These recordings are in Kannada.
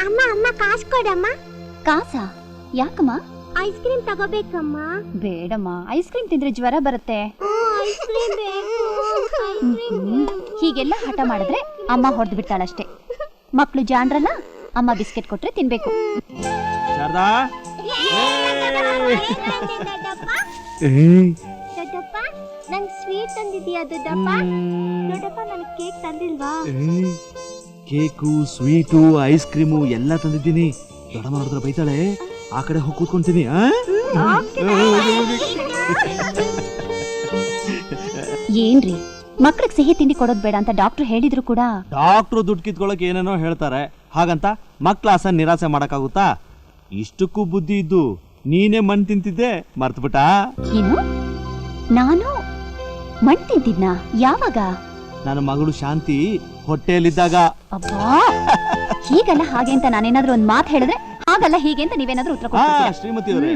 ಅಮ್ಮ ಅಮ್ಮ ಕಾಸು ಕೊಡಮ್ಮ. ಕಾಸಾ? ಯಾಕಮ್ಮ? ಐಸ್ ಕ್ರೀಮ್ ತಗೋಬೇಕಮ್ಮ. ಬೇಡಮ್ಮ, ಐಸ್ ಕ್ರೀಮ್ ತಿಂದ್ರೆ ಜ್ವರ ಬರುತ್ತೆ. ಹೀಗೆಲ್ಲ ಹಠ ಮಾಡಿದ್ರೆ ಅಮ್ಮ ಹೊಡೆದು ಬಿಡ್ತಾಳಷ್ಟೇ. ಮಕ್ಳು ಜಾಣ್ರಲ್ಲ, ಅಮ್ಮ ಬಿಸ್ಕೆಟ್ ಕೊಟ್ರೆ ತಿನ್ಬೇಕು. ದೊಡ್ಡಪ್ಪ ನಂಗೆ ಸ್ವೀಟ್ ತಂದಿದ್ಯಾ? ದೊಡ್ಡಪ್ಪ ದೊಡ್ಡಪ್ಪ ನನಗೆ ಕೇಕ್ ತಂದಿಲ್ವಾ? ಕೇಕು, ಸ್ವೀಟು, ಐಸ್ ಕ್ರೀಮು ಎಲ್ಲ ತಂದಿದ್ದೀನಿ. ದೊಡ್ಡಮ್ಮ ನೋಡಿದ್ರೆ ಬೈತಾಳೆ. ಆ ಕಡೆ ಹೋಗಿ ಕೂತ್ಕೊಂತೀನಿ. ಏನ್ರಿ, ಮಕ್ಳಿಗೆ ಸಿಹಿ ತಿಂಡಿ ಕೊಡೋದ್ ಬೇಡ ಅಂತ ಡಾಕ್ಟರ್ ಹೇಳಿದ್ರು ಕೂಡ. ಡಾಕ್ಟ್ರು ದುಡ್ಡು ಕಿತ್ಕೊಳಕ್ ಏನೇನೋ ಹೇಳ್ತಾರೆ. ಹಾಗಂತ ಮಕ್ಳ ಆಸೆ ನಿರಾಸೆ ಮಾಡಕ್ಕಾಗುತ್ತಾ? ಇಷ್ಟಕ್ಕೂ ಬುದ್ಧಿ ಇದ್ದು ನೀನೇ ಮಣ್ಣು ತಿಂತಿದ್ದೆ ಮರ್ತ್ಬಿಟ್ಟ. ಏನು? ನಾನು ಮಣ್ಣು ತಿಂತಿದ್ನಾ? ಯಾವಾಗ? ನನ್ನ ಮಗಳು ಶಾಂತಿ ಹೊಟ್ಟೆಯಲ್ಲಿದ್ದಾಗ. ಅಬ್ಬಾ, ಹೀಗಲ್ಲ ಹಾಗೆ ಅಂತ ನಾನೇನಾದ್ರೂ ಒಂದ್ ಮಾತು ಹೇಳಿದ್ರೆ ಹಾಗಲ್ಲ ಹೀಗೆ ಅಂತ ನೀವೇನಾದ್ರೂ ಉತ್ತರ ಕೊಡ್ತೀರಾ? ಶ್ರೀಮತಿ ಅವರೇ,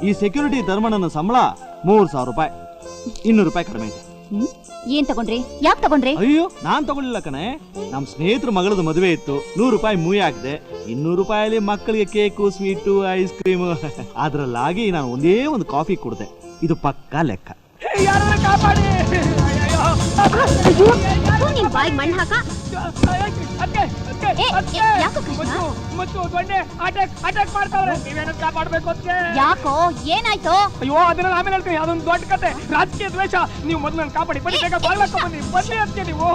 ಈ ಸೆಕ್ಯೂರಿಟಿ ಧರ್ಮಣ್ಣನ ಸಂಬಳ 3,000 ರೂಪಾಯಿ. 200 ರೂಪಾಯಿ ಕಡಿಮೆ ಇದೆ. ಏನ್ ತಗೊಂಡ್ರಿ? ಯಾಕೆ ತಗೊಂಡ್ರಿ? ಅಯ್ಯೋ, ನಾನ್ ತಗೊಳ್ಳಿಲ್ಲ ಕಣೆ. ನಮ್ ಸ್ನೇಹಿತರ ಮಗಳದ ಮದುವೆ ಇತ್ತು, 100 ರೂಪಾಯಿ ಮೂಯಿ ಹಾಕಿದೆ. 200 ರೂಪಾಯಲ್ಲಿ ಮಕ್ಕಳಿಗೆ ಕೇಕು, ಸ್ವೀಟು, ಐಸ್ ಕ್ರೀಮ್. ಅದ್ರಲ್ಲಾಗಿ ನಾನು ಒಂದೇ ಒಂದು ಕಾಫಿ ಕುಡ್ದೆ. ಇದು ಪಕ್ಕಾ ಲೆಕ್ಕ. ಮಣ್ಣು ಹಾಕ. ಯಾಕೋ, ಏನಾಯ್ತು? ಅಯ್ಯೋ, ಅದನ್ನ ಆಮೇಲೆ ಹೇಳ್ತೀನಿ. ಅದೊಂದು ದೊಡ್ಡ ಕತೆ, ರಾಜಕೀಯ ದ್ವೇಷ. ನೀವು ಮೊದಲು ನನ್ನ ಕಾಪಾಡಿ. ಬನ್ನಿ ಬೇಗ, ಬನ್ನಿ ಅದಕ್ಕೆ ನೀವು.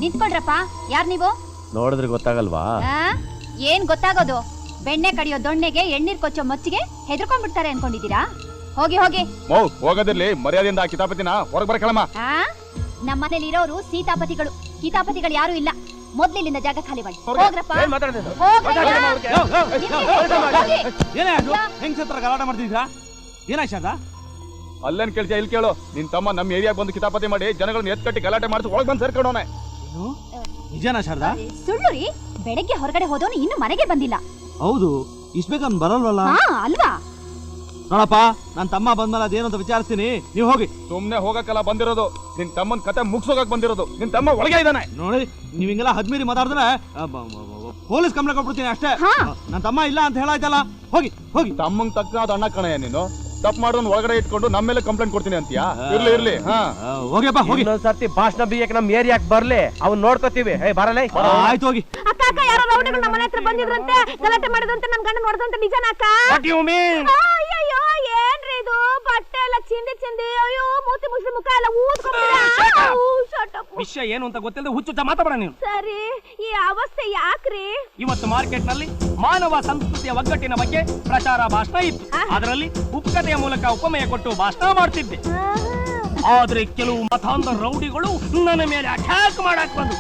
ನಿಂತ್ಕೊಳ್ರಪ್ಪ. ಯಾರ್ ನೀವು? ನೋಡಿದ್ರೆ ಗೊತ್ತಾಗಲ್ವಾ? ಏನ್ ಗೊತ್ತಾಗೋದು? ಬೆಣ್ಣೆ ಕಡಿಯೋ ದೊಣ್ಣೆಗೆ ಎಣ್ಣೀರ್ ಕೊಚ್ಚೋ ಮಚ್ಚಿಗೆ ಹೆದರ್ಕೊಂಡ್ಬಿಡ್ತಾರೆ ಅನ್ಕೊಂಡಿದ್ದೀರಾ? ಹೋಗಿ ಹೋಗಿ. ಹೋಗೋದಿರ್ಲಿ, ಮರ್ಯಾದೆಯಿಂದ ಕಿತಾಪತಿನ ಹೊರಗೆ ಬರಕಳಮ್ಮ. ನಮ್ಮನೇಲಿ ಇರೋರು ಸೀತಾಪತಿಗಳು, ಕಿತಾಪತಿಗಳು ಯಾರು ಇಲ್ಲ. ಮೊದ್ಲಿಲ್ಲಿಂದ ಜಾಗ ಖಾಲಿ ಮಾಡಿ ಹೋಗ್ರಪ್ಪ. ಹೆಂಗ್ ಗಲಾಟೆ ಮಾಡ್ತಿದ್ರಾ? ಏನಾಯ್ತ? ಅಲ್ಲೇನ್ ಕೇಳ್ತೀಯ? ಇಲ್ಲಿ ಕೇಳು. ನಿನ್ ತಮ್ಮ ನಮ್ಮ ಏರಿಯಾಗ ಬಂದು ಕಿತಾಪತಿ ಮಾಡಿ ಜನಗಳನ್ನ ಎತ್ಕಟ್ಟಿ ಗಲಾಟೆ ಮಾಡಿಸಿ ಒಳಗೆ ಬಂದು ಸೇರ್ಕೊಂಡವನೆ. ನಿಜನಾ ಶಾರದಾ? ಸುಳ್ಳು ರೀ. ಬೆಳಗ್ಗೆ ಹೊರಗಡೆ ಹೋದವನು ಇನ್ನು ಮನೆಗೆ ಬಂದಿಲ್ಲ. ಹೌದು, ಇಷ್ಟ ಬೇಗ ಬರಲ್ವಲ್ಲ? ಅಲ್ವಾ? ನೋಡಪ್ಪ, ನನ್ ತಮ್ಮ ಬಂದ್ಮೇಲೆ ಅದೇನು ಅಂತ ವಿಚಾರಿಸ್ತೀನಿ, ನೀವು ಹೋಗಿ. ಸುಮ್ನೆ ಹೋಗಕ್ಕಲ್ಲ ಬಂದಿರೋದು, ನಿನ್ ತಮ್ಮನ್ ಕತೆ ಮುಗ್ಸೋಗಕ್ ಬಂದಿರೋದು. ನಿನ್ ತಮ್ಮ ಒಳಗೆ ಇದ್ದಾನೆ. ನೋಡಿ, ನೀವ್ ಹಿಂಗೆಲ್ಲ ಹದ್ಮೀರಿ ಮಾತಾಡಿದ್ರೆ ಪೊಲೀಸ್ ಕಂಪ್ಲೇಂಟ್ ಕೊಟ್ಬಿಡ್ತೀನಿ ಅಷ್ಟೇ. ನನ್ ತಮ್ಮ ಇಲ್ಲ ಅಂತ ಹೇಳಾಯ್ತಲ್ಲ, ಹೋಗಿ ಹೋಗಿ. ತಮ್ಮಂಗ್ ತಕ್ಕನಾದ ಅಣ್ಣ ಕಣಯ್ಯ ನೀನು. ತಪ್ಪು ಮಾಡೋನ್ ಒಳಗಡೆ ಇಟ್ಕೊಂಡು ನಮ್ಮ ಮೇಲೆ ಕಂಪ್ಲೇಂಟ್ ಕೊಡ್ತೀನಿ ಅಂತೀಯಾ? ಇರ್ಲಿ. ಹೋಗಿಯಪ್ಪ, ಹೋಗಿ. ಸರ್ತಿ ಭಾಷಣ ಬಿಯಕ್ಕೆ ನಮ್ ಏರಿಯಾಕ್ ಬರ್ಲಿ, ಅವ್ನ್ ನೋಡ್ಕೋತೀವಿ. ಬರಲೇ. ಆಯ್ತು, ಹೋಗಿ. ಅಕ್ಕ ಅಕ್ಕ, ಯಾರೋ ರೌಡಿಗಳು ನಮ್ಮ ಮನೆ ಹತ್ರ ಬಂದಿದ್ರಂತೆ, ಗಲಾಟೆ ಮಾಡಿದಂತೆ, ನನ್ ಗಂಡ ನೋಡ್ದಂತೆ. ನಿಜನಾ ಅಕ್ಕ? ಅಯ್ಯೋ, ಏನ್ರಿ ಇದು? ಬಟ್ಟೆ ಎಲ್ಲ ಚಿಂದಿ ಚಿಂದಿ, ಅಯ್ಯೋ ಮೂತಿ ಮುಸ್ಲಿ ಮುಖ ಎಲ್ಲ ಊದ್ಕೊಂಡ್ಬಿಟ್ಟಿದೆ. ವಿಷಯ ಏನು ಅಂತ ಗೊತ್ತಿಲ್ಲದೆ ಹುಚ್ಚುಚ್ಚ ಮಾತಾಡ ನೀನು. ಸರಿ, ಈ ಅವಸ್ಥೆ ಯಾಕ್ರಿ? ಇವತ್ತು ಮಾರ್ಕೆಟ್ ನಲ್ಲಿ ಮಾನವ ಸಂಸ್ಕೃತಿಯ ಒಗ್ಗಟ್ಟಿನ ಬಗ್ಗೆ ಪ್ರಚಾರ ಭಾಷಣ ಇತ್ತು. ಅದರಲ್ಲಿ ಉಪಕಥೆಯ ಮೂಲಕ ಉಪಮೇಯ ಕೊಟ್ಟು ಭಾಷಣ ಮಾಡ್ತಿದ್ದೆ. ಆದ್ರೆ ಕೆಲವು ಮತಾಂಧ ರೌಡಿಗಳು ನನ್ನ ಮೇಲೆ ಅಟ್ಯಾಕ್ ಮಾಡಕ್ ಬಂದು,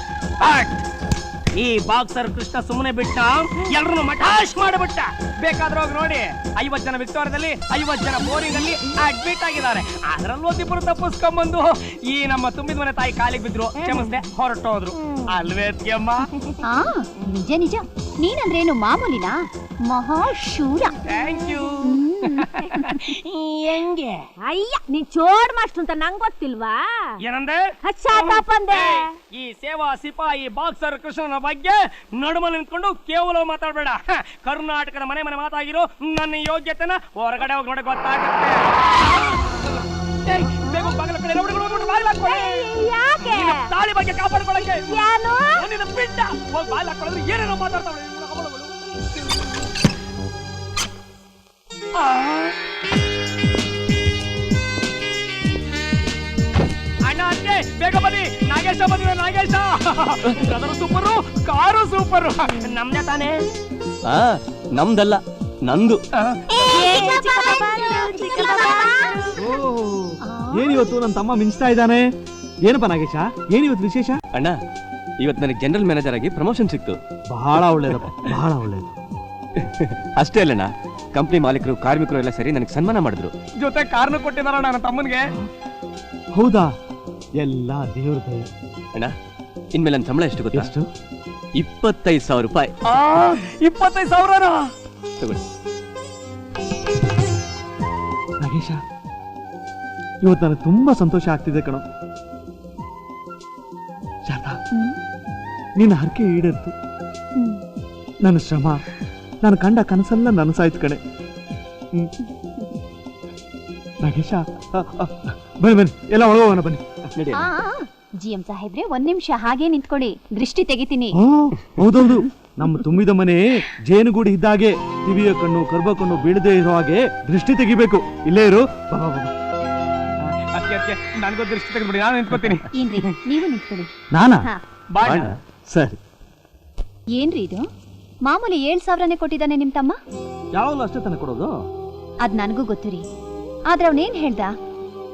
ಈ ಬಾಕ್ಸರ್ ಕೃಷ್ಣ ಸುಮ್ಮನೆ ಬಿಟ್ಟ, ಎಲ್ರನ್ನು ಮಠಾಶ್ ಮಾಡಿಬಿಟ್ಟ. ಬೇಕಾದ್ರೆ ಹೋಗಿ ನೋಡಿ, 50 ಜನ ವಿಕ್ಟೋರಿಯಾದಲ್ಲಿ, 50 ಜನ ಬೋರಿಂಗ್ ಅಲ್ಲಿ ಅಡ್ಮಿಟ್ ಆಗಿದ್ದಾರೆ. ಅದ್ರಲ್ಲಿ ಒಂದಿಬ್ಬರು ತಪ್ಪಿಸ್ಕೊಂಡ್ಬಂದು ಈ ನಮ್ಮ ತುಂಬಿದ ಮನೆ ತಾಯಿ ಕಾಲಿಗೆ ಬಿದ್ರು, ಕ್ಷಮಿಸ್ದೆ, ಹೊರಟೋದ್ರು. ಅಲ್ವೇ ಅಮ್ಮ? ನಿಜ ನಿಜ. ನೀನಂದ್ರೇನು ಮಾಮೂಲಿನಾ? ಮಹಾಶೂರ. Thank you. ಹೆಂಗೆ? ಅಯ್ಯ, ನೀ ಚೋಡ್ ಮಾಸ್ಟರ್ ಅಂತ ನಂಗೆ ಗೊತ್ತಿಲ್ವಾ? ಏನಂದೆ? ಅಂದೆ. ಈ ಸೇವಾ ಸಿಪಾಯಿ ಬಾಕ್ಸರ್ ಕೃಷ್ಣನ ಬಗ್ಗೆ ನಡುಮ ನಿಂತ್ಕೊಂಡು ಕೇವಲ ಮಾತಾಡ್ಬೇಡ. ಕರ್ನಾಟಕದ ಮನೆ ಮನೆ ಮಾತಾಗಿರೋ ನನ್ನ ಯೋಗ್ಯತೆನ ಹೊರಗಡೆ ಹೋಗಿ ನೋಡಿ ಗೊತ್ತಾಗುತ್ತೆ. ತಾಳಿ ಬಗ್ಗೆ ಕಾಪಾಡ್ಕೊಳ್ಳಕ್ಕೆ ಬಿಟ್ಟ ಹೋಗಿ ಬಾಯಿ ಹಾಕೊಳ್ಳೋದ್ರೆ ಏನೇನೋ ಮಾತಾಡ್ತಾವಳೆ. ಅಣ್ಣ ಅಂತೆ, ಬೇಗ ಬನ್ನಿ. ನಾಗೇಶ ಬಂದಿದೆ, ನಾಗೇಶ. ಅದರ ಸೂಪರು, ಕಾರು ಸೂಪರು. ನಮ್ದೇ ತಾನೇ? ನಮ್ದಲ್ಲ, ನಂದು. ಏನಿವತ್ತು ನನ್ನ ತಮ್ಮ ಮಿಂಚ್ತಾ ಇದ್ದಾನೆ? ಏನಪ್ಪ ನಾಗೇಶ, ಏನಿವತ್ತು ವಿಶೇಷ? ಅಣ್ಣ, ಇವತ್ತು ನನಗೆ ಜನರಲ್ ಮ್ಯಾನೇಜರ್ ಆಗಿ ಪ್ರಮೋಷನ್ ಸಿಕ್ತು. ಬಹಳ ಒಳ್ಳೇದಪ್ಪ, ಬಹಳ ಒಳ್ಳೇದು. ಅಷ್ಟೇ ಅಲ್ಲಣ್ಣ, ಕಂಪ್ನಿ ಮಾಲೀಕರು, ಕಾರ್ಮಿಕರು ಎಲ್ಲ ಸೇರಿ ನನಗೆ ಸನ್ಮಾನ ಮಾಡಿದ್ರು. ಜೊತೆ ಕಾರ್ನು ಕೊಟ್ಟಿದಾರ ನನ್ನ ತಮ್ಮನಿಗೆ. ಹೌದಾ? ಎಲ್ಲ ದೇವ್ರ ದಯೆ. ಅಣ್ಣ, ಇನ್ಮೇಲೆ ನನ್ನ ಸಂಬಳ ಎಷ್ಟು ಗೊತ್ತಾ? ಎಷ್ಟು? 25,000 ರೂಪಾಯಿ. 25,000? ತಗೊಳ್ಳಿ. ನಾಗೇಶ, ಇವತ್ತು ನನಗೆ ತುಂಬಾ ಸಂತೋಷ ಆಗ್ತಿದೆ ಕಣೋ. ಶಾರದಾ, ನಿನ್ನ ಹರಕೆ ಈಡೇರ್ತು. ನನ್ನ ಶ್ರಮ, ನಾನು ಕಂಡ ಕನಸೆಲ್ಲ ನನಸಾಯ್ತು ಕಣೆ. ನಾಗೇಶ, ಬನ್ನಿ ಬನ್ನಿ, ಎಲ್ಲ ಒಳಗೋಗೋಣ ಬನ್ನಿ. ನಡಿ. GM ಸಾಹೇಬ್ರೆ, 1 ನಿಮಿಷ ಹಾಗೆ ನಿಂತ್ಕೊಳ್ಳಿ, ದೃಷ್ಟಿ ತೆಗಿತೀನಿ. ಹೌದೌದು, ನಮ್ಮ ತುಂಬಿದ ಮನೆ ಜೇನುಗೂಡಿ ಇದ್ದಾಗೆ ಕಿವಿಯ ಕಣ್ಣು ಕರ್ಬ ಕಣ್ಣು ಬೀಳದೆ ಇರೋ ಹಾಗೆ ದೃಷ್ಟಿ ತೆಗಿಬೇಕು. ಇಲ್ಲೇ ಇರು. ಬಾ, ಬಾ, ಬಾ. ಅದಕ್ಕೆ ನನಗೂ ದೃಷ್ಟಿ ತೆಗೆದ್ಬಿಡಿ, ನಾನು ನಿಂತ್ಕೋತೀನಿ. ಏನ್ರಿ ನೀವು ನಿಂತ್ಕೊಳ್ಳಿ. ನಾನಾ? ಹಾ. ಬಾಣ ಸರಿ. ಏನ್ರಿ ಇದು? ಮಾಮೂಲಿ 7,000ನೇ ಕೊಟ್ಟಿದ್ದಾನೆ ನಿಮ್ ತಮ್ಮ. ಯಾವಾಗಲೂ ಅಷ್ಟೇ ತಾನೆ ಕೊಡೋದು. ಅದ್ ನನಗೂ ಗೊತ್ತು ರೀ. ಆದ್ರೆ ಅವನೇನ್ ಹೇಳ್ದ?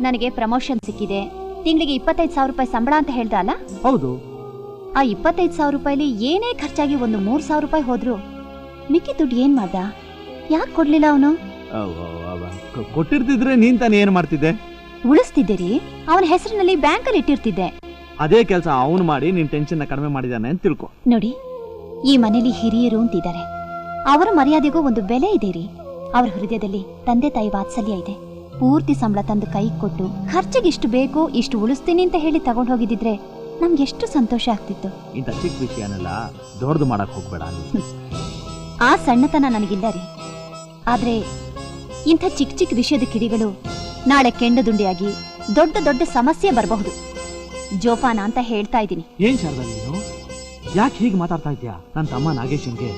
ನನಗೆ ಪ್ರಮೋಷನ್ ಸಿಕ್ಕಿದೆ, ತಿಂಗಳಿಗೆ 25,000 ರೂಪಾಯಿ ಸಂಬಳ ಅಂತ ಹೇಳ್ದ ಅಲ್ಲ? ಹೌದು. ಆ 25,000 ರೂಪಾಯಿಲಿ ಏನೇ ಖರ್ಚಾಗಿ ಒಂದು 3,000 ರೂಪಾಯಿ ಹೋದ್ರು ಮಿಕ್ಕಿ ದುಡ್ಡು ಏನ್ ಮಾಡ್ದ? ಯಾಕೆ ಕೊಡ್ಲಿಲ್ಲ ಅವನು? ಕೊಟ್ಟಿರ್ತಿದ್ರೆ ನೀನ್ ತಾನೇ ಏನ್ ಮಾಡ್ತಿದ್ದೆ? ಉಳಿಸ್ತಿದ್ದೆ ರೀ. ಅವನ ಹೆಸರಿನಲ್ಲಿ ಬ್ಯಾಂಕಲ್ಲಿ ಇಟ್ಟಿರ್ತಿದ್ದೆ. ಅದೇ ಕೆಲಸ ಅವನು ಮಾಡಿ ನಿನ್ ಟೆನ್ಷನ್ ಕಡಿಮೆ ಮಾಡಿದಾನೆ ಅಂತ ತಿಳ್ಕೊ. ನೋಡಿ, ಈ ಮನೇಲಿ ಹಿರಿಯರು ಅಂತಿದ್ದಾರೆ. ಅವರ ಮರ್ಯಾದೆಗೂ ಒಂದು ಬೆಲೆ ಇದೆ ರೀ. ಅವರ ಹೃದಯದಲ್ಲಿ ತಂದೆ ತಾಯಿ ವಾತ್ಸಲ್ಯ ಇದೆ. ಪೂರ್ತಿ ಸಂಬಳ ತಂದು ಕೈ ಕೊಟ್ಟು ಖರ್ಚಿಗೆ ಇಷ್ಟು ಬೇಕು ಇಷ್ಟು ಉಳಿಸ್ತೀನಿ ಅಂತ ಹೇಳಿ ತಗೊಂಡು ಹೋಗಿದ್ದಿದ್ರೆ ನಮ್ಗೆ ಎಷ್ಟು ಸಂತೋಷ ಆಗ್ತಿತ್ತು. ಇಂಥ ಚಿಕ್ಕ ವಿಷಯನೆಲ್ಲ ದೊಡ್ಡದು ಮಾಡಕ್ ಹೋಗ್ಬೇಡ. ಆ ಸಣ್ಣತನ ನನಗಿಲ್ಲ ರೀ. ಆದ್ರೆ ಇಂಥ ಚಿಕ್ಕ ಚಿಕ್ಕ ವಿಷಯದ ಕಿಡಿಗಳು ನಾಳೆ ಕೆಂಡದುಂಡಿಯಾಗಿ ದೊಡ್ಡ ದೊಡ್ಡ ಸಮಸ್ಯೆ ಬರಬಹುದು. ಜೋಪಾನ ಅಂತ ಹೇಳ್ತಾ ಇದ್ದೀನಿ. ಏನ್ ಶಾರದಾ ನೀನು ಯಾಕೆ ಹೀಗೆ ಮಾತಾಡ್ತಾ ಇದ್ಯಾ? ನನ್ನ ತಮ್ಮ ನಾಗೇಶನ್ಗೆ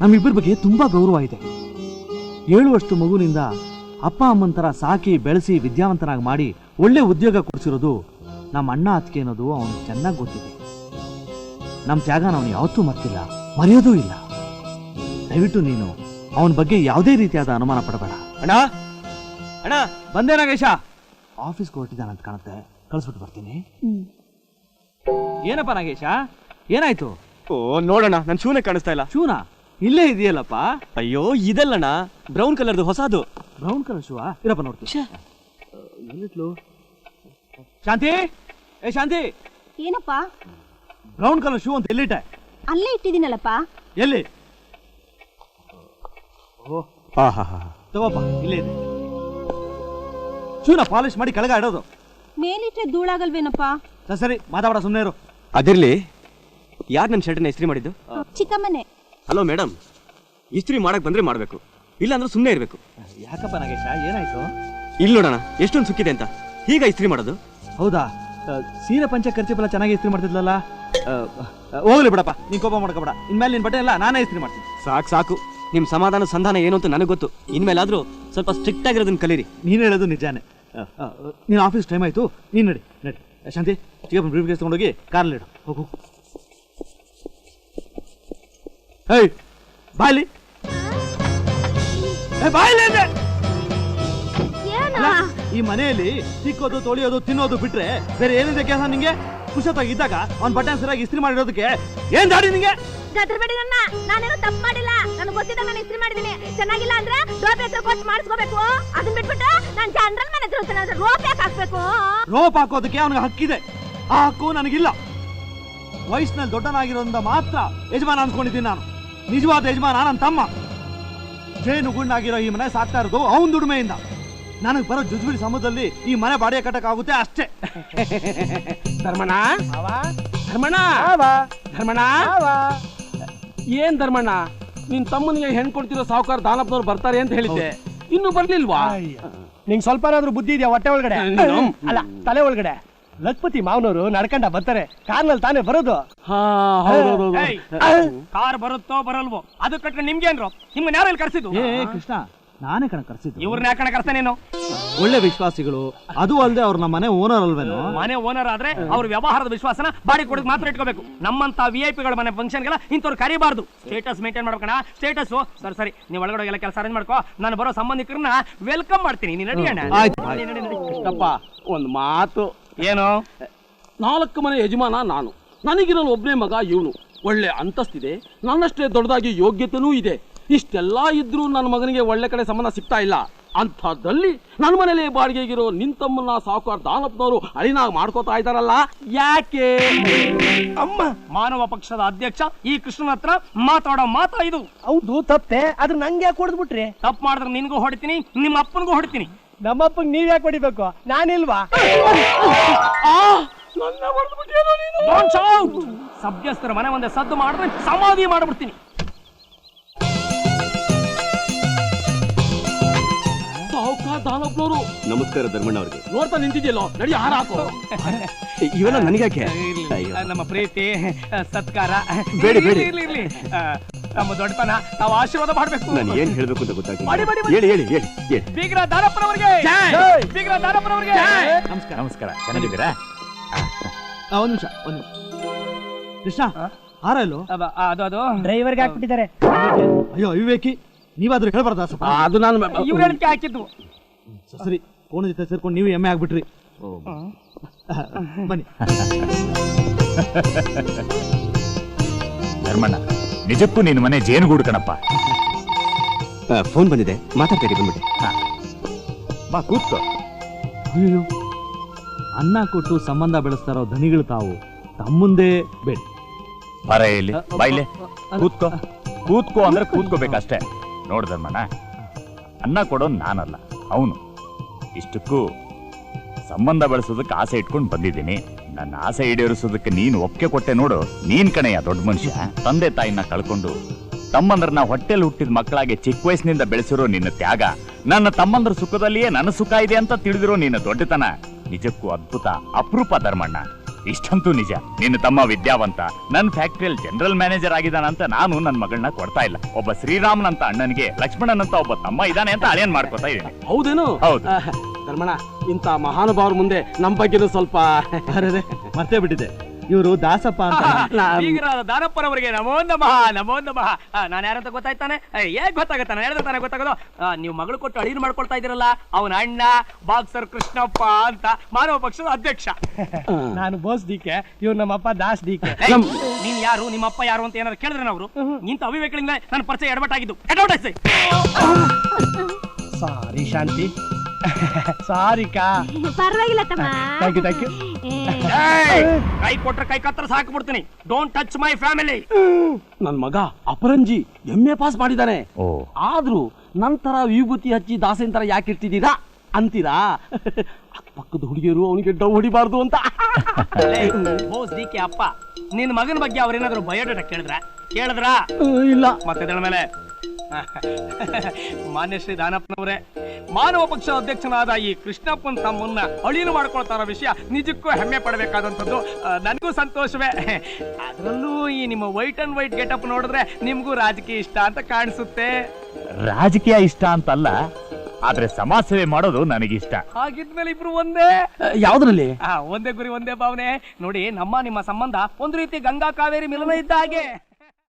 ನಮ್ಮಿಬ್ಬರ ಬಗ್ಗೆ ತುಂಬಾ ಗೌರವ ಇದೆ. 7 ವರ್ಷದ ಮಗುವಿನಿಂದ ಅಪ್ಪ ಅಮ್ಮನ ಸಾಕಿ ಬೆಳೆಸಿ ವಿದ್ಯಾವಂತನಾಗಿ ಮಾಡಿ ಒಳ್ಳೆ ಉದ್ಯೋಗ ಕೊಡಿಸಿರೋದು ನಮ್ಮ ಅಣ್ಣ ಅತ್ತಿಗೆ ಅನ್ನೋದು ಅವನು ಚೆನ್ನಾಗಿ ಗೊತ್ತಿದೆ. ನಮ್ಮ ತ್ಯಾಗನ ಅವನು ಯಾವತ್ತೂ ಮರ್ತಿಲ್ಲ, ಮರೆಯೋದೂ ಇಲ್ಲ. ದಯವಿಟ್ಟು ನೀನು ಅವನ ಬಗ್ಗೆ ಯಾವುದೇ ರೀತಿಯಾದ ಅನುಮಾನ ಪಡಬೇಡ. ಅಣ್ಣ ಅಣ್ಣ, ಬಂದೆ ನಾಗೇಶ. ಆಫೀಸ್ಗೆ ಹೊರಟಿದ್ದಾನಂತ ಕಾಣುತ್ತೆ, ಕಳಿಸ್ಬಿಟ್ಟು ಬರ್ತೀನಿ. ಏನಪ್ಪ ನಾಗೇಶ, ಏನಾಯ್ತು? ಓ ನೋಡೋಣ, ನನ್ನ ಶೂನೇ ಕಾಣಿಸ್ತಾ ಇಲ್ಲ. ಶೂನಾ? ಇಲ್ಲೇ ಇದೆಯಲ್ಲಪ್ಪ. ಅಯ್ಯೋ ಇದಲ್ಲಣ್ಣ, ಬ್ರೌನ್ ಕಲರ್ದು ಹೊಸದು. Brown colour shoe? ಇರಪ್ಪ ನೋಡ್ತೀನಿ. ಎಲ್ಲಿಟ್ಲು? ಶಾಂತಿ, ಏ ಶಾಂತಿ, ಏನಪ್ಪ? ಬ್ರೌನ್ ಕಲರ್ ಶೂ ಅಂತ ಎಲ್ಲಿಟ್ಟೆ? ಅಲ್ಲೇ ಇಟ್ಟಿದ್ದೀನಲ್ಲಪ್ಪ. ಎಲ್ಲಿ? ತಗೋಪ್ಪ, ಇಲ್ಲೇ ಇದೆ. ಶೂನ ಪಾಲಿಶ್ ಮಾಡಿ ಕೆಳಗೆ ಇಡೋದು. ಮೇಲಿಟ್ರೆ ಧೂಳಾಗಲ್ವೇನಪ್ಪ? ಸರಿ, ಮಾತಾಡ, ಸುಮ್ಮನೆ ಇರು. ಅದಿರ್ಲಿ, ಯಾರು ನನ್ನ ಶರ್ಟನ್ನ ಇಸ್ತ್ರಿ ಮಾಡಿದ್ದು? ಚಿಕ್ಕಮ್ಮನೆ. ಹಲೋ ಮೇಡಮ್, ಇಸ್ತ್ರಿ ಮಾಡಕ್ ಬಂದ್ರೆ ಮಾಡ್ಬೇಕು, ಇಲ್ಲ ಅಂದ್ರೆ ಸುಮ್ಮನೆ ಇರ್ಬೇಕು. ಯಾಕಪ್ಪ ನಾಗೇಶ, ಏನಾಯ್ತು? ಇಲ್ಲಿ ನೋಡೋಣ ಎಷ್ಟೊಂದು ಸುಕ್ಕಿದೆ ಅಂತ. ಹೀಗ ಇಸ್ತ್ರಿ ಮಾಡೋದು? ಹೌದಾ? ಸೀರೆ ಪಂಚ ಖರ್ಚಿಪೆಲ್ಲ ಚೆನ್ನಾಗಿ ಇಸ್ತ್ರಿ ಮಾಡ್ತಿದ್ಲಲ್ಲ. ಹೋಗ್ಲಿ ಬಿಡಪ್ಪ, ನೀನ್ ಕೋಪ ಮಾಡ್ಕೋಬೇಡ. ಇನ್ಮೇಲೆ ನಿನ್ ಬಟ್ಟೆ ಎಲ್ಲ ನಾನೇ ಇಸ್ತ್ರಿ ಮಾಡ್ತೀನಿ. ಸಾಕು ಸಾಕು, ನಿಮ್ ಸಮಾಧಾನ ಸಂಧಾನ ಏನು ಅಂತ ನನಗೆ ಗೊತ್ತು. ಇನ್ಮೇಲಾದ್ರೂ ಸ್ವಲ್ಪ ಸ್ಟ್ರಿಕ್ಟ್ ಆಗಿರೋದನ್ನ ಕಲೀರಿ. ನೀನು ಹೇಳೋದು ನಿಜಾನೇ. ನೀನು ಆಫೀಸ್ ಟೈಮ್ ಆಯ್ತು, ನೀನು ನಡಿ ನಡಿ. ಶಾಂತಿ, ಚಿಕ್ಕಪ್ಪ ಬ್ರೀಫ್ ಕೇಸ್ ತಗೊಂಡೋಗಿ ಕಾರಲ್ಲಿ ಇಡು. ಹೋಗು. ಏಯ್ ಬಾಯ್ಲಿ, ಬಾಯ್ಲಿ ಅಂದೆ. ಈ ಮನೆಯಲ್ಲಿ ತಿಕ್ಕೋದು ತೊಳಿಯೋದು ತಿನ್ನೋದು ಬಿಟ್ರೆ ಬೇರೆ ಏನಿದೆ ಕೆಲಸ ನಿಂಗೆ? ಕುಶತಾಗಿದ್ದಾಗ ಅವ್ನ ಬಟ್ಟೆ ಸರಿಯಾಗಿ ಇಸ್ತ್ರಿ ಮಾಡಿರೋದಕ್ಕೆ ಏನ್ ದಾಡಿ ನಿಂಗೆ? ಗದರ್ಬೇಡಿ ನನ್ನ, ನಾನೇನು ತಪ್ಪು ಮಾಡಿಲ್ಲ. ನನಗೆ ಗೊತ್ತಿದ್ದ ನಾನು ಇಸ್ತ್ರಿ ಮಾಡಿದೀನಿ. ಚೆನ್ನಾಗಿಲ್ಲ ಅಂದ್ರೆ ರೋಪ್ ಹೆಸರು ಕೊಟ್ಟು ಮಾಡಿಸ್ಕೋಬೇಕು. ಅದನ್ನ ಬಿಟ್ಬಿಟ್ಟು ನಾನು ಜನರಲ್ ಮನೆ ಹತ್ರ ಹೋಗ್ತೀನಿ ಅಂದ್ರೆ ರೋಪ್ ಯಾಕೆ ಹಾಕ್ಬೇಕು? ರೋಪ್ ಹಾಕೋದಕ್ಕೆ ಅವನಿಗೆ ಹಕ್ಕಿದೆ, ಆ ಹಕ್ಕು ನನಗಿಲ್ಲ. ವಯಸ್ಸಿನಲ್ಲಿ ದೊಡ್ಡನಾಗಿರೋದ್ರಿಂದ ಮಾತ್ರ ಯಜಮಾನ ಅನ್ಕೊಂಡಿದ್ದೀನಿ ನಾನು. ನಿಜವಾದ ಯಜಮಾನ ನನ್ನ ತಮ್ಮ. ಜೇನು ಗುಂಡಾಗಿರೋ ಈ ಮನೆ ಸಾಕ್ತಾ ಇರೋದು ಅವನ ದುಡಿಮೆಯಿಂದ. ನನಗೆ ಬರೋ ಜುಜ್ಬಿಡಿ ಸಮುದ್ರದಲ್ಲಿ ಈ ಮನೆ ಬಾಡಿಗೆ ಕಟ್ಟಕ್ಕಾಗುತ್ತೆ ಅಷ್ಟೇ. ಧರ್ಮಣ್ಣ, ಧರ್ಮಣ್ಣ, ಧರ್ಮಣ್ಣ, ಏನ್ ಧರ್ಮಣ್ಣ, ನಿನ್ ತಮ್ಮನಿಗೆ ಹೆಣ್ ಕೊಡ್ತಿರೋ ಸಾವುಕಾರ ದಾನಪ್ಪನವ್ರು ಬರ್ತಾರೆ ಅಂತ ಹೇಳಿದ್ದೆ, ಇನ್ನು ಬರ್ಲಿಲ್ವಾ? ನಿಂಗೆ ಸ್ವಲ್ಪ ಏನಾದ್ರು ಬುದ್ಧಿ ಇದೆಯಾ? ಹೊಟ್ಟೆ ಒಳಗಡೆ ಅಲ್ಲ, ತಲೆ ಒಳಗಡೆ. ಲಕ್ಪತಿ ಮಾವನವರು ನಡ್ಕೊಂಡ ಬರ್ತಾರೆ, ಕಾರ್ನಲ್ಲಿ ತಾನೇ ಬರೋದು. ಕಾರ್ ಬರುತ್ತೋ ಬರಲ್ವೋ ಅದು ಕಟ್ರೆ ನಿಮ್ಗೇನ್ರು? ನಿಮ್ಗೆ ಯಾರು ಇಲ್ಲಿ ಕರ್ಸಿದ್ದು? ಕೃಷ್ಣ, ನಾನೇ ಕಣ ಕರ್ಸಿದ್ದು. ಇವ್ರನ್ನ ಯಾಕಣ ಕರ್ಸ್ತಾ ನೀನು? ಒಳ್ಳೆ ವಿಶ್ವಾಸಿಗಳು, ಅದು ಅಲ್ಲದೆ ಅವ್ರ ನಮ್ಮ ಮನೆ ಓನರ್ ಅಲ್ವೇನೋ? ಮನೆ ಓನರ್ ಆದ್ರೆ ಅವ್ರ ವ್ಯವಹಾರದ ವಿಶ್ವಾಸನ ಬಾಡಿ ಕೊಡಕ್ ಮಾತ್ರ ಇಟ್ಕೋಬೇಕು. ನಮ್ಮಂತ VIP ಗಳ ಮನೆ ಫಂಕ್ಷನ್ಗೆಲ್ಲ ಇಂಥವ್ರು ಕರಿಬಾರ್ದು. ಸ್ಟೇಟಸ್ ಮೇಂಟೈನ್ ಮಾಡ್ಬೇಕಣ. ಸ್ಟೇಟಸ್ ಸರಿ, ನೀವು ಒಳಗಡೆ ಎಲ್ಲ ಕೆಲಸ ಅರೇಂಜ್ ಮಾಡ್ಕೋ. ನಾನು ಬರೋ ಸಂಬಂಧಿಕರನ್ನ ವೆಲ್ಕಮ್ ಮಾಡ್ತೀನಿ. ನೀನು ನಡಿ ಅಣ್ಣ. ಕೃಷ್ಣಪ್ಪ, ಒಂದ್ ಮಾತು. ಏನು? 4 ಮನೆ ಯಜಮಾನ ನಾನು, ನನಗಿರೋ ಒಬ್ಬನೇ ಮಗ ಇವನು. ಒಳ್ಳೆ ಅಂತಸ್ತಿದೆ, ನನ್ನಷ್ಟೇ ದೊಡ್ಡದಾಗಿ ಯೋಗ್ಯತೆನೂ ಇದೆ. ಇಷ್ಟೆಲ್ಲ ಇದ್ರೂ ನನ್ನ ಮಗನಿಗೆ ಒಳ್ಳೆ ಕಡೆ ಸಂಬಂಧ ಸಿಗ್ತಾ ಇಲ್ಲ. ಅಂಥದ್ದಲ್ಲಿ ನನ್ನ ಮನೇಲಿ ಬಾಡಿಗೆಗಿರೋ ನಿಂತಮ್ಮನ್ನ ಸಾವುಕಾರ ದಾನಪ್ಪನವರು ಅಳಿನಾಗ ಮಾಡ್ಕೋತಾ ಇದ್ದಾರಲ್ಲ, ಯಾಕೆ? ಅಮ್ಮ, ಮಾನವ ಪಕ್ಷದ ಅಧ್ಯಕ್ಷ ಈ ಕೃಷ್ಣನ ಹತ್ರ ಮಾತಾಡೋ ಮಾತಾ ಇದು? ಹೌದು, ತಪ್ಪೆ. ಆದ್ರೆ ನಂಗೆ ಯಾಕೆ ಹೊಡೆದ್ಬಿಟ್ರಿ? ತಪ್ಪು ಮಾಡಿದ್ರೆ ನಿನ್ಗೂ ಹೊಡಿತೀನಿ, ನಿಮ್ಮ ಅಪ್ಪನಿಗೂ ಹೊಡಿತೀನಿ. ನಮ್ಮಪ್ಪಂಗ್ ನೀವ್ ಯಾಕೆ ಹೊಡಿಬೇಕು ನಾನಿಲ್ವಾ? ಸಭ್ಯಸ್ಥರ ಮನೆ ಒಂದೇ ಸದ್ದು ಮಾಡಿದ್ರೆ ಸಮಾಧಿ ಮಾಡ್ಬಿಡ್ತೀನಿ. ದಾನಪ್ಪನವರು ನಮಸ್ಕಾರ ಧರ್ಮಣ್ಣ ಅವ್ರಿಗೆ. ನೋಡ್ತಾ ನಿಂತಿದ್ಯಲ್ಲೋ, ನಡಿ ಹಾರ ಹಾಕೋ. ಇವೆಲ್ಲ ನನಗ್ಯಾಕೆ? ನಮ್ಮ ಪ್ರೀತಿ ಸತ್ಕಾರ ಬೇಡಿ, ಬೇಡಿ. ಇರ್ಲಿ. ನಮ್ಮ ದೊಡ್ಡತನ ನಾವು ಆಶೀರ್ವಾದ ಮಾಡ್ಬೇಕು. ನಾನು ಏನ್ ಹೇಳ್ಬೇಕು ಅಂತ ಮಾಡಿ, ಗೊತ್ತಾಗ್ತಿಲ್ಲ. ಮಾಡಿ, ಮಾಡಿ. ಹೇಳಿ ಹೇಳಿ ಹೇಳಿ ಹೇಳಿ. ಬೀಗ್ರ ದಾನಪ್ಪನವರಿಗೆ ಬೀಗ್ರ ದಾನಪ್ಪನವರಿಗೆ ನಮಸ್ಕಾರ ನಮಸ್ಕಾರ. ಚೆನ್ನಾಗಿದ್ದೀರಾ? ಒಂದ್ ನಿಮಿಷ ಕೃಷ್ಣ, ಹಾರ ಇಲ್ಲೋ? ಅದು ಡ್ರೈವರ್ಗೆ ಹಾಕ್ಬಿಟ್ಟಿದ್ದಾರೆ. ಅಯ್ಯೋ ವಿವೇಕಿ, ನೀವಾದ್ರೂ ಹೇಳ್ಬಾರ್ದ ಸ್ವಲ್ಪ? ಅದು ನಾನು ಇವ್ರ ಹೇಳಿಕೆ ಹಾಕಿದ್ದು. ಸರಿ, ಕೋಣ ಜೊತೆ ಸೇರ್ಕೊಂಡು ನೀವು ಎಮ್ಮೆ ಆಗ್ಬಿಟ್ರಿ. ಬನ್ನಿ. ಧರ್ಮಣ್ಣ, ನಿಜಕ್ಕೂ ನಿನ್ನ ಮನೆ ಜೇನುಗೂಡು ಕಣಪ್ಪ. ಫೋನ್ ಬಂದಿದೆ, ಮಾತಾಡ್ತೀರಿ ಬಂದ್ಬಿಡಿ. ಬಾ ಕೂತ್ಕೋ. ಅಯ್ಯೋ, ಅನ್ನ ಕೊಟ್ಟು ಸಂಬಂಧ ಬೆಳೆಸ್ತಾರೋ ಧನಿಗಳು ತಾವು, ತಮ್ಮುಂದೆ ಬೇಡ. ಬರ ಇಲ್ಲಿ ಬಾಯ್ಲೆ ಕೂತ್ಕೋ. ಕೂತ್ಕೋ ಅಂದ್ರೆ ಕೂತ್ಕೋಬೇಕಷ್ಟೇ. ನೋಡ್ ಧರ್ಮಣ್ಣ, ಅನ್ನ ಕೊಡೋನ್ ನಾನಲ್ಲ, ಅವನು. ಇಷ್ಟಕ್ಕೂ ಸಂಬಂಧ ಬೆಳೆಸೋದಕ್ಕೆ ಆಸೆ ಇಟ್ಕೊಂಡು ಬಂದಿದ್ದೀನಿ. ನನ್ನ ಆಸೆ ಈಡೇರಿಸೋದಕ್ಕೆ ನೀನು ಒಪ್ಪಿಗೆ ಕೊಟ್ಟೆ ನೋಡು. ನೀನ್ ಕಣಯ್ಯ ದೊಡ್ಡ ಮನುಷ್ಯ. ತಂದೆ ತಾಯಿನ ಕಳ್ಕೊಂಡು ತಮ್ಮಂದ್ರನ್ನ ಹೊಟ್ಟೆಲ್ ಹುಟ್ಟಿದ ಮಕ್ಕಳಾಗಿ ಚಿಕ್ಕ ವಯಸ್ಸಿನಿಂದ ಬೆಳೆಸಿರೋ ನಿನ್ನ ತ್ಯಾಗ, ನನ್ನ ತಮ್ಮಂದ್ರ ಸುಖದಲ್ಲಿಯೇ ನನ್ನ ಸುಖ ಇದೆ ಅಂತ ತಿಳಿದಿರೋ ನಿನ್ನ ದೊಡ್ಡತನ ನಿಜಕ್ಕೂ ಅದ್ಭುತ, ಅಪರೂಪ ಧರ್ಮಣ್ಣ. ಇಷ್ಟಂತೂ ನಿಜ, ನಿನ್ನ ತಮ್ಮ ವಿದ್ಯಾವಂತ, ನನ್ನ ಫ್ಯಾಕ್ಟ್ರಿಯಲ್ಲಿ ಜನರಲ್ ಮ್ಯಾನೇಜರ್ ಆಗಿದ್ದಾನಂತ ನಾನು ನನ್ನ ಮಗಳನ್ನ ಕೊಡ್ತಾ ಇಲ್ಲ. ಒಬ್ಬ ಶ್ರೀರಾಮನ್ ಅಂತ ಅಣ್ಣನಿಗೆ ಲಕ್ಷ್ಮಣನ್ ಅಂತ ಒಬ್ಬ ತಮ್ಮ ಇದ್ದಾನೆ ಅಂತ ಅಳಿಯನ್ ಮಾಡ್ಕೊತಾ ಇದ್ದೀನಿ. ಹೌದೇನು? ಹೌದು. ಧರ್ಮಣ್ಣ, ಇಂಥ ಮಹಾನುಭಾವರ ಮುಂದೆ ನಮ್ಮ ಬಗ್ಗೆನೂ ಸ್ವಲ್ಪ ಮರ್ತೇ ಬಿಟ್ಟಿದೆ, ಇವರು ದಾಸಪ್ಪ ಅಂತ. ಬೀಗ್ರ ದಾನಪ್ಪನವರಿಗೆ ನಮೋ ನಮಃ, ನಮೋ ನಮಃ. ನಾನು ಯಾರಂತ ಗೊತ್ತಾಯ್ತಾನೆ? ಹೇಗ್ ಗೊತ್ತಾಗತ್ತಾನೆ? ಹೇಳಿದ್ರೆ ತಾನೆ ಗೊತ್ತಾಗೋದು. ನೀವು ಮಗಳು ಕೊಟ್ಟು ಅಡಿನ ಮಾಡ್ಕೊಳ್ತಾ ಇದ್ದೀರಲ್ಲ, ಅವನ ಅಣ್ಣ ಬಾಕ್ಸರ್ ಕೃಷ್ಣಪ್ಪ ಅಂತ, ಮಾನವ ಪಕ್ಷದ ಅಧ್ಯಕ್ಷ. ನಾನು ಬೋಸ್ ಡಿಕೆ, ಇವ್ರು ನಮ್ಮಪ್ಪ ದಾಸ್ ಡಿಕೆ. ನೀನ್ ಯಾರು, ನಿಮ್ಮಪ್ಪ ಯಾರು ಅಂತ ಏನಾದ್ರು ಕೇಳಿದ್ರೆ ಅವರು ಇಂಥ ಅವಿವೇಕಗಳಿಂದ ನನ್ನ ಪರಿಚಯ ಎಡವಟ್ಟಾಗಿದ್ದು. ಅಡ್ವರ್ಟೈಸ್. ಸಾರಿ ಶಾಂತಿ, ಸಾರಿಕಾ. ಪರವಾಗಿಲ್ಲ ತಮ್ಮ. Thank you thank you. ಕೈ ಕೊಟ್ರೆ ಕೈ ಕತ್ತರಿಸಿ ಹಾಕ್ಬಿಡ್ತೀನಿ. Don't touch my family. ನನ್ ಮಗ ಅಪರಂಜಿ MA ಪಾಸ್ ಮಾಡಿದ್ದಾನೆ. ಓ, ಆದ್ರೂ ನಂತರ ವಿಭೂತಿ ಹಚ್ಚಿ ದಾಸನ್ ತರ ಯಾಕೆ ಇರ್ತಿದ್ದೀರಾ ಅಂತೀರಾ? ಪಕ್ಕದ ಹುಡುಗಿಯರು ಅವನಿಗೆ ಡವ್ ಹೊಡಿಬಾರ್ದು ಅಂತ. ಬೋಸ್ ಡಿ ಕೆ ಅಪ್ಪ, ನಿನ್ ಮಗನ ಬಗ್ಗೆ ಅವ್ರೇನಾದ್ರು ಬಯೋಡೇಟಾ ಕೇಳಿದ್ರ? ಇಲ್ಲ. ಮತ್ತೆ ಇದರ ಮೇಲೆ ಮಾನ್ಯ ಶ್ರೀ ದಾನಪ್ಪನವರೇ, ಮಾನವ ಪಕ್ಷ ಅಧ್ಯಕ್ಷನಾದ ಈ ಕೃಷ್ಣಪ್ಪನ್ ತಮ್ಮನ್ನ ಅಳಿಲು ಮಾಡ್ಕೊಳ್ತಾರ ವಿಷಯ ನಿಜಕ್ಕೂ ಹೆಮ್ಮೆ ಪಡಬೇಕಾದಂಥದ್ದು. ನನಗೂ ಸಂತೋಷವೇ. ಅದರಲ್ಲೂ ಈ ನಿಮ್ಮ ವೈಟ್ ಅಂಡ್ ವೈಟ್ ಗೆಟಪ್ ನೋಡಿದ್ರೆ ನಿಮ್ಗೂ ರಾಜಕೀಯ ಇಷ್ಟ ಅಂತ ಕಾಣಿಸುತ್ತೆ. ರಾಜಕೀಯ ಇಷ್ಟ ಅಂತಲ್ಲ, ಆದ್ರೆ ಸಮಾಜ ಸೇವೆ ಮಾಡೋದು ನನಗಿಷ್ಟ. ಹಾಗಿದ್ಮೇಲೆ ಇಬ್ರು ಒಂದೇ. ಯಾವ್ದ್ರಲ್ಲಿ? ಒಂದೇ ಗುರಿ ಒಂದೇ ಭಾವನೆ. ನೋಡಿ, ನಮ್ಮ ನಿಮ್ಮ ಸಂಬಂಧ ಒಂದು ರೀತಿ ಗಂಗಾ ಕಾವೇರಿ ಮಿಲನ ಇದ್ದ ಹಾಗೆ.